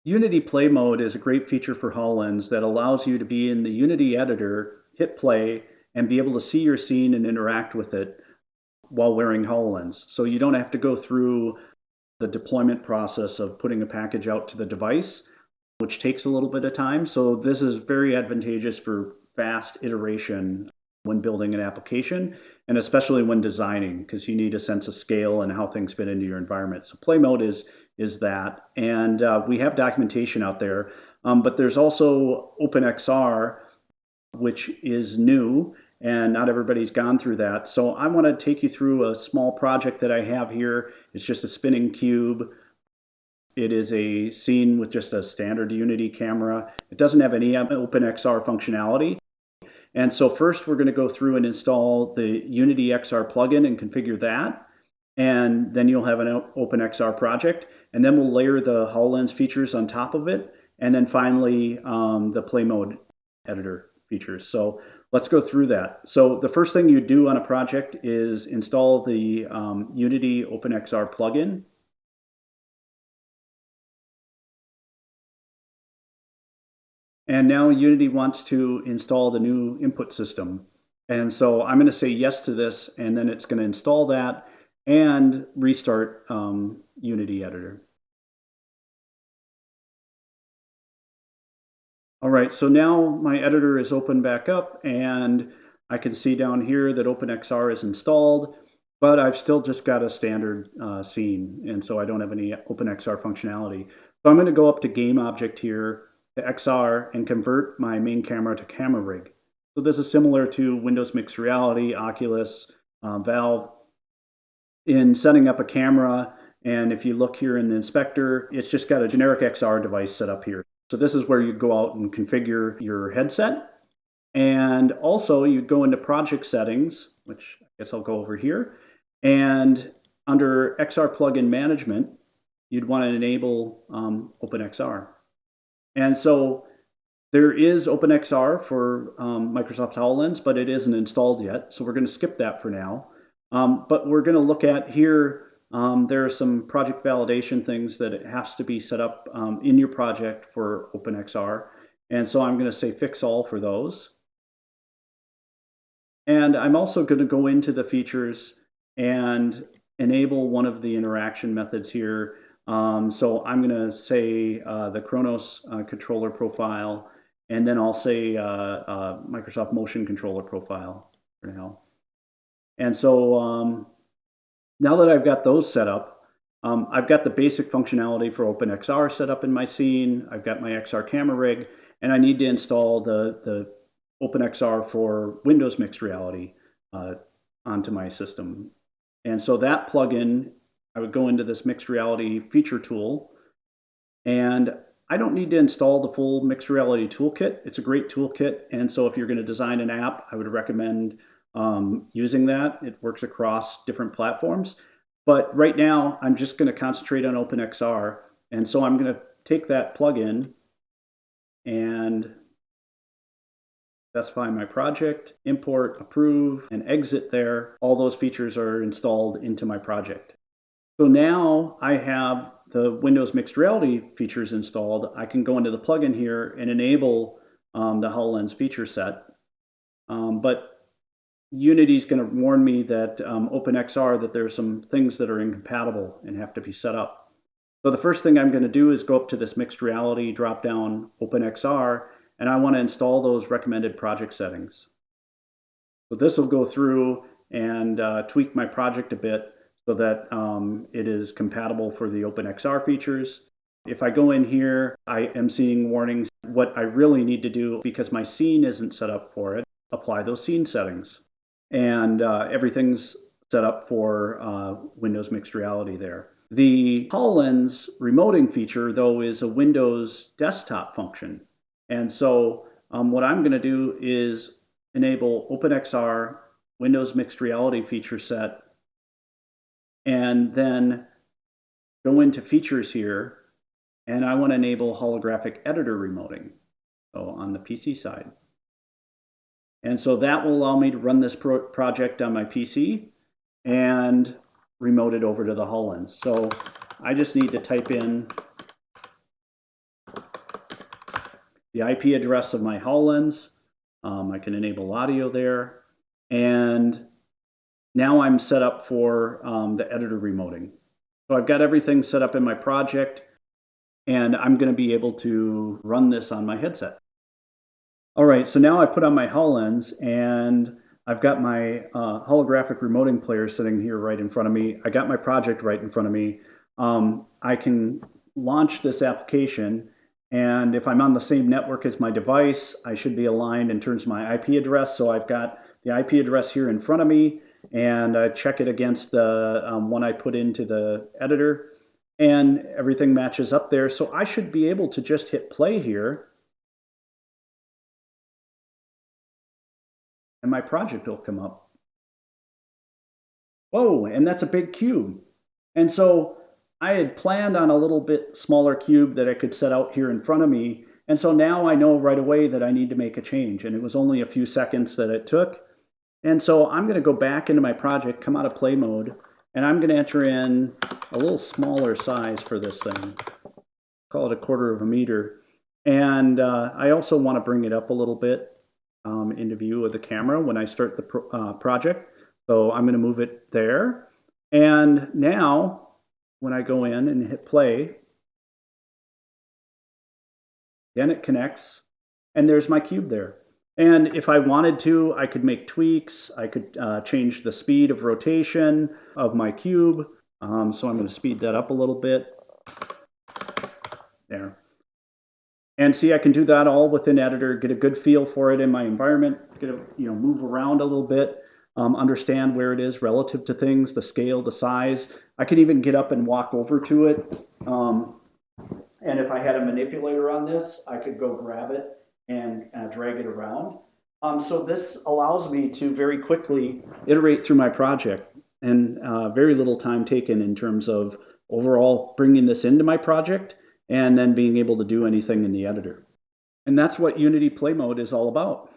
Unity Play Mode is a great feature for HoloLens that allows you to be in the Unity editor, hit play, and be able to see your scene and interact with it while wearing HoloLens. So you don't have to go through the deployment process of putting a package out to the device, which takes a little bit of time. So this is very advantageous for fast iteration when building an application, and especially when designing, because you need a sense of scale and how things fit into your environment. So Play Mode is that, and we have documentation out there, but there's also OpenXR, which is new, and not everybody's gone through that. So I want to take you through a small project that I have here. It's just a spinning cube. It is a scene with just a standard Unity camera. It doesn't have any OpenXR functionality. And so first we're going to go through and install the Unity XR plugin and configure that. And then you'll have an OpenXR project. And then we'll layer the HoloLens features on top of it. And then finally, the Play Mode editor features. So let's go through that. So the first thing you do on a project is install the Unity OpenXR plugin. And now Unity wants to install the new input system. And so I'm going to say yes to this, and then it's going to install that and restart Unity Editor. All right, so now my editor is open back up, and I can see down here that OpenXR is installed, but I've still just got a standard scene, and so I don't have any OpenXR functionality. So I'm going to go up to Game Object here, to XR, and convert my main camera to camera rig. So this is similar to Windows Mixed Reality, Oculus, Valve. In setting up a camera, and if you look here in the inspector, it's just got a generic XR device set up here. So this is where you go out and configure your headset. And also you go into project settings, which I guess I'll go over here. And under XR plugin management, you'd want to enable OpenXR. And so there is OpenXR for Microsoft HoloLens, but it isn't installed yet. So we're going to skip that for now. But we're going to look at here, there are some project validation things that it has to be set up in your project for OpenXR. And so I'm going to say fix all for those. And I'm also going to go into the features and enable one of the interaction methods here. So I'm going to say the Kronos controller profile, and then I'll say Microsoft Motion Controller profile for now. And so now that I've got those set up, I've got the basic functionality for OpenXR set up in my scene. I've got my XR camera rig, and I need to install the OpenXR for Windows Mixed Reality onto my system. And so that plugin, I would go into this Mixed Reality feature tool, and I don't need to install the full Mixed Reality toolkit. It's a great toolkit, and so if you're going to design an app, I would recommend using that. It works across different platforms. But right now, I'm just going to concentrate on OpenXR. And so I'm going to take that plugin and specify my project, import, approve, and exit there. All those features are installed into my project. So now I have the Windows Mixed Reality features installed. I can go into the plugin here and enable the HoloLens feature set. But Unity's going to warn me that OpenXR, that there's some things that are incompatible and have to be set up. So the first thing I'm going to do is go up to this Mixed Reality drop-down OpenXR, and I want to install those recommended project settings. So this will go through and tweak my project a bit so that it is compatible for the OpenXR features. If I go in here, I am seeing warnings. What I really need to do, because my scene isn't set up for it, apply those scene settings. And everything's set up for Windows Mixed Reality there. The HoloLens remoting feature, though, is a Windows desktop function. And so what I'm going to do is enable OpenXR Windows Mixed Reality feature set, and then go into features here, and I want to enable holographic editor remoting, so on the PC side. And so that will allow me to run this project on my PC and remote it over to the HoloLens. So I just need to type in the IP address of my HoloLens. I can enable audio there. And now I'm set up for the editor remoting. So I've got everything set up in my project, and I'm going to be able to run this on my headset. All right, so now I put on my HoloLens, and I've got my holographic remoting player sitting here right in front of me. I got my project right in front of me. I can launch this application, and if I'm on the same network as my device, I should be aligned in terms of my IP address. So I've got the IP address here in front of me, and I check it against the one I put into the editor, and everything matches up there. So I should be able to just hit play here, and my project will come up. Whoa, and that's a big cube. And so I had planned on a little bit smaller cube that I could set out here in front of me. And so now I know right away that I need to make a change. And it was only a few seconds that it took. And so I'm going to go back into my project, come out of play mode, and I'm going to enter in a little smaller size for this thing. Call it 1/4 of a meter. And I also want to bring it up a little bit into view of the camera when I start the project. So I'm going to move it there. And now when I go in and hit play, then it connects, and there's my cube there. And if I wanted to, I could make tweaks. I could change the speed of rotation of my cube. So I'm going to speed that up a little bit. There. And see, I can do that all within Editor, get a good feel for it in my environment, get a, move around a little bit, understand where it is relative to things, the scale, the size. I could even get up and walk over to it. And if I had a manipulator on this, I could go grab it and drag it around. So this allows me to very quickly iterate through my project, and very little time taken in terms of overall bringing this into my project and then being able to do anything in the editor. And that's what Unity Play Mode is all about.